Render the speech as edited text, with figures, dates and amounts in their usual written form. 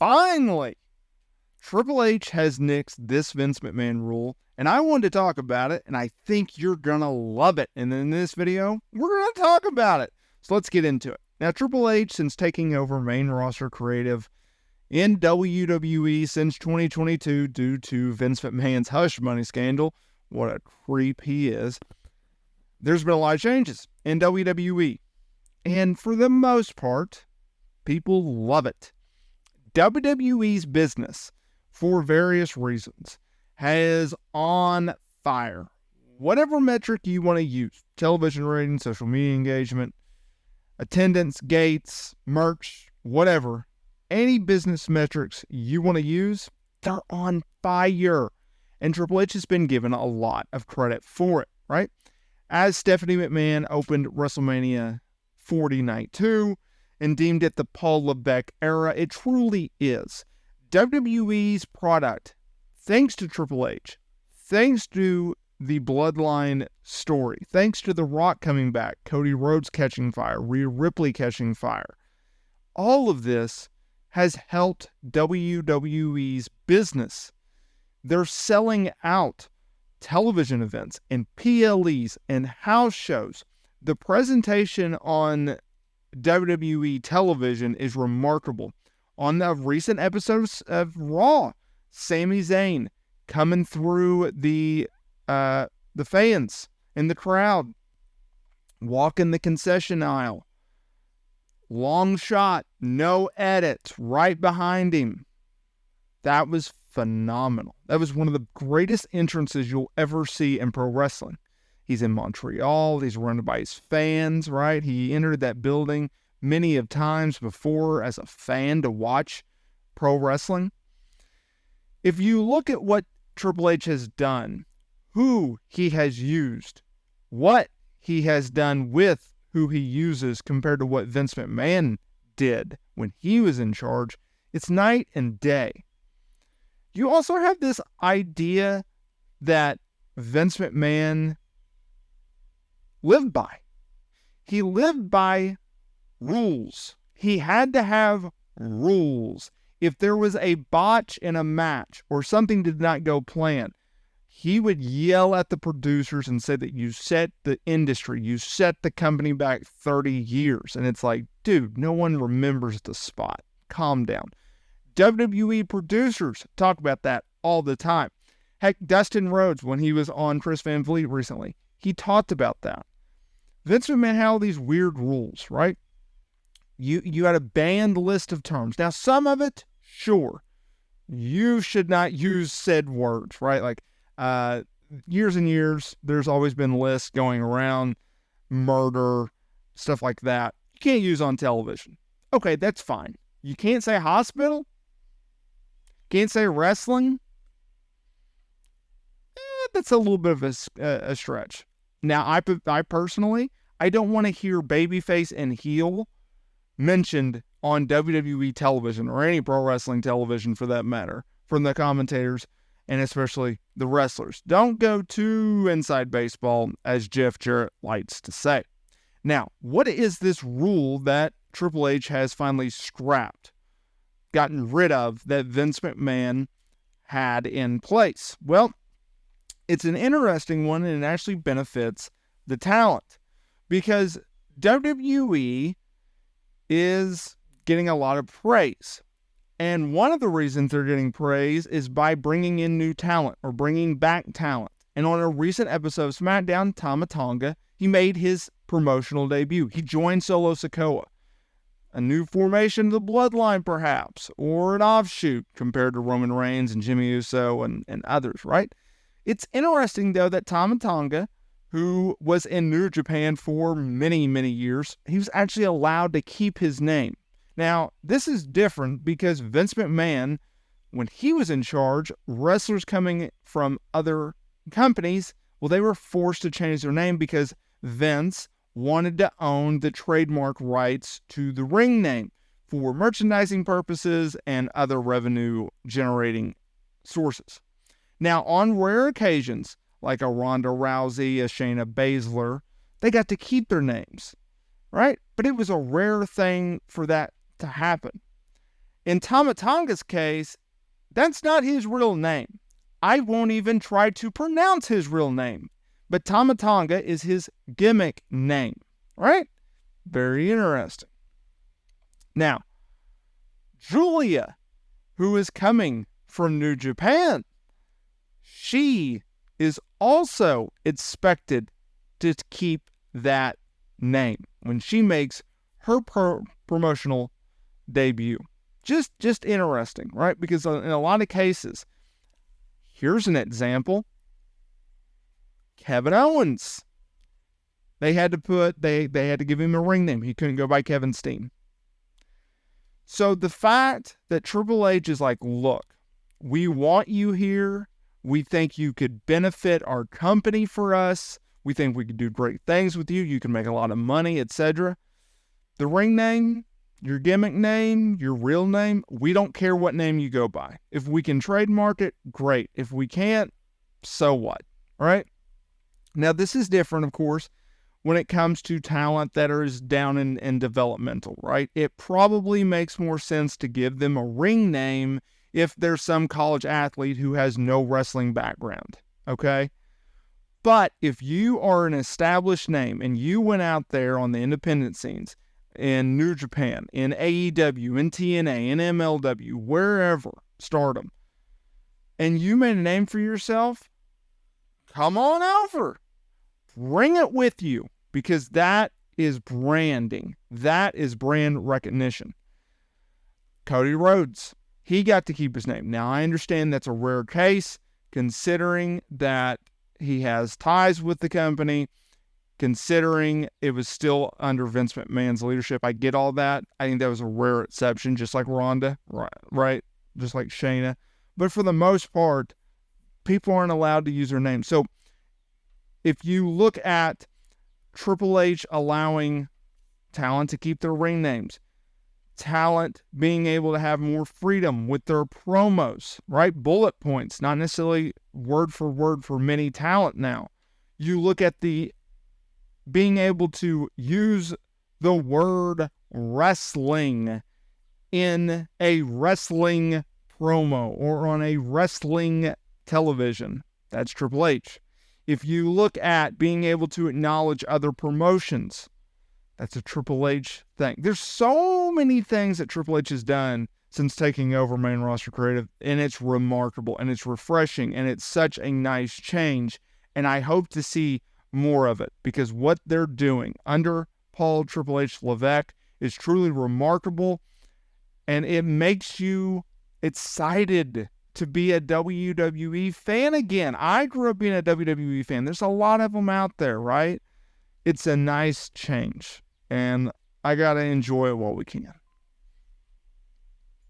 finally, Triple H has nixed this Vince McMahon rule, and I wanted to talk about it, and I think you're going to love it. And in this video, we're going to talk about it. So let's get into it. Now, Triple H, since taking over main roster creative in WWE since 2022 due to Vince McMahon's hush money scandal, what a creep he is, there's been a lot of changes in WWE. And for the most part, people love it. WWE's business, for various reasons, has on fire. Whatever metric you want to use, television ratings, social media engagement, attendance, gates, merch, whatever, any business metrics you want to use, they're on fire. And Triple H has been given a lot of credit for it, right? As Stephanie McMahon opened WrestleMania 40 Night 2 and deemed it the Paul Levesque era, it truly is. WWE's product, thanks to Triple H, thanks to the Bloodline story, thanks to The Rock coming back, Cody Rhodes catching fire, Rhea Ripley catching fire, all of this has helped WWE's business. They're selling out television events and PLEs and house shows. The presentation on WWE television is remarkable. On the recent episodes of Raw, Sami Zayn coming through the fans in the crowd, walking the concession aisle, long shot, no edits, right behind him. That was phenomenal. That was one of the greatest entrances you'll ever see in pro wrestling. He's in Montreal. He's surrounded by his fans, right? He entered that building many of times before as a fan to watch pro wrestling. If you look at what Triple H has done, who he has used, what he has done with who he uses compared to what Vince McMahon did when he was in charge, it's night and day. You also have this idea that Vince McMahon lived by. He lived by rules. He had to have rules. If there was a botch in a match or something did not go plan, he would yell at the producers and say that you set the industry, you set the company back 30 years. And it's like, dude, no one remembers the spot. Calm down. WWE producers talk about that all the time. Heck, Dustin Rhodes, when he was on Chris Van Vliet recently, he talked about that. Vince McMahon had all these weird rules, right? You had a banned list of terms. Now, some of it, sure, you should not use said words, right? Like, years and years, there's always been lists going around, murder, stuff like that. You can't use on television. Okay, that's fine. You can't say hospital? Can't say wrestling? That's a little bit of a stretch. Now, I personally, I don't want to hear babyface and heel mentioned on WWE television or any pro wrestling television for that matter from the commentators and especially the wrestlers. Don't go too inside baseball, as Jeff Jarrett likes to say. Now, what is this rule that Triple H has finally scrapped, gotten rid of, that Vince McMahon had in place? Well, it's an interesting one, and it actually benefits the talent because WWE is getting a lot of praise. And one of the reasons they're getting praise is by bringing in new talent or bringing back talent. And on a recent episode of SmackDown, Tama Tonga, he made his promotional debut. He joined Solo Sikoa. A new formation of the Bloodline, perhaps, or an offshoot compared to Roman Reigns and Jimmy Uso and others, right? It's interesting, though, that Tama Tonga, who was in New Japan for many, many years, he was actually allowed to keep his name. Now, this is different because Vince McMahon, when he was in charge, wrestlers coming from other companies, well, they were forced to change their name because Vince wanted to own the trademark rights to the ring name for merchandising purposes and other revenue-generating sources. Now, on rare occasions, like a Ronda Rousey, a Shayna Baszler, they got to keep their names, right? But it was a rare thing for that to happen. In Tama Tonga's case, that's not his real name. I won't even try to pronounce his real name. But Tama Tonga is his gimmick name, right? Very interesting. Now, Julia, who is coming from New Japan, she is also expected to keep that name when she makes her promotional debut. Just interesting, right? Because in a lot of cases, here's an example. Kevin Owens. They had to give him a ring name. He couldn't go by Kevin Steen. So the fact that Triple H is like, look, we want you here. We think you could benefit our company for us. We think we could do great things with you. You can make a lot of money, etc. The ring name, your gimmick name, your real name, we don't care what name you go by. If we can trademark it, great. If we can't, so what? All right? Now, this is different, of course, when it comes to talent that is down in developmental, right? It probably makes more sense to give them a ring name if there's some college athlete who has no wrestling background, okay? But if you are an established name and you went out there on the independent scenes in New Japan, in AEW, in TNA, in MLW, wherever, Stardom, and you made a name for yourself, come on over. Bring it with you, because that is branding. That is brand recognition. Cody Rhodes, he got to keep his name. Now, I understand that's a rare case, considering that he has ties with the company, considering it was still under Vince McMahon's leadership. I get all that. I think that was a rare exception, just like Ronda, right? Just like Shayna. But for the most part, people aren't allowed to use their name. So if you look at Triple H allowing talent to keep their ring names, talent being able to have more freedom with their promos, right? Bullet points, not necessarily word for word for many talent now. You look at the being able to use the word wrestling in a wrestling promo or on a wrestling television. That's Triple H. If you look at being able to acknowledge other promotions, that's a Triple H thing. There's so many things that Triple H has done since taking over main roster creative, and it's remarkable, and it's refreshing, and it's such a nice change, and I hope to see more of it, because what they're doing under Paul Triple H Levesque is truly remarkable, and it makes you excited to be a WWE fan again. I grew up being a WWE fan. There's a lot of them out there, right? It's a nice change, and I got to enjoy it while we can.